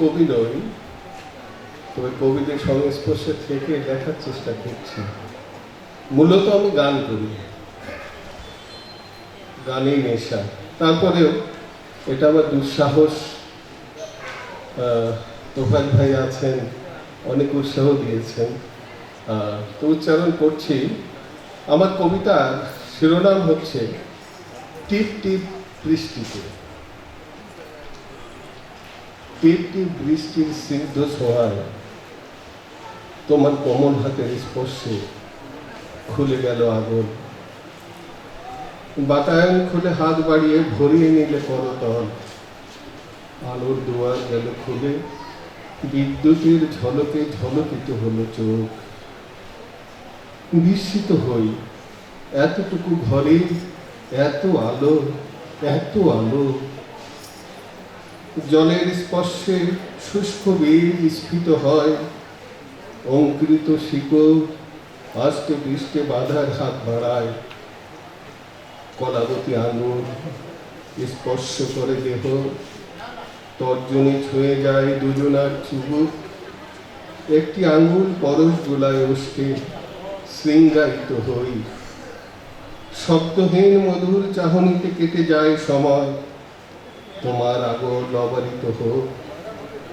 কবি নই, তবে কবিদের সংস্পর্শে থেকে লেখার চেষ্টা করছি। মূলত আমি গান করি, গানেই নেশা। তারপরেও এটা আমার দুঃসাহস। তোফায়েল ভাই আছেন, অনেক উৎসাহ দিয়েছেন, তো উচ্চারণ করছি। আমার কবিতার শিরোনাম হচ্ছে টিপ টিপ বৃষ্টিতে। টিপ টিপ বৃষ্টির স্নিগ্ধ ছোঁয়ায় তোমার কোমল হাতের স্পর্শে খুলে গেল আগুন। বাতায়ন খুলে হাত বাড়িয়ে ভরিয়ে নিলে করতল। আলোর দুয়ার গেল খুলে, বিদ্যুতের ঝলকে ঝলকিত হলো চোখ। বিস্মিত হই, এতটুকু ঘরে এত আলো, এত আলো। জলের স্পর্শে শুষ্ক বীজ স্ফীত হয়, অঙ্কুরিত শিকড় আস্তে পৃষ্ঠে বাঁধার হাত বাড়ায়। কলাবতী আঙুর স্পর্শ করে দেহ, তর্জনী ছুঁয়ে যায় দুজনার চুবুক। একটি আঙ্গুল পরশ গোলায় ওষ্ঠে শৃঙ্গায়িত হই। শব্দহীন মধুর চাহনিতে কেটে যায় সময়। তোমার আগর লবারিত হোক,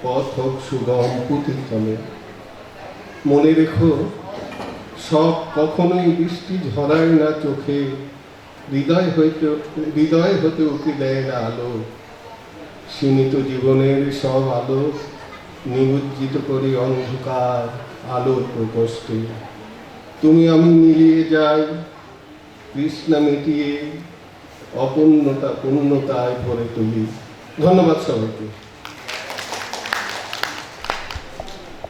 পথ হোক সুগম পুঁথিতলে। মনে রেখো, সব কখনোই বৃষ্টি ঝরায় না চোখে, হৃদয় হতে উঁকি দেয় না আলো। সীমিত জীবনের সব আলো নিমজ্জিত করে অন্ধকার আলোর প্রকোষ্ঠে। তুমি আমি মিলিয়ে যাই, তৃষ্ণা মিটিয়ে অপূর্ণতা পূর্ণতায় ভরে তুলি। ধন্যবাদ সবাইকে।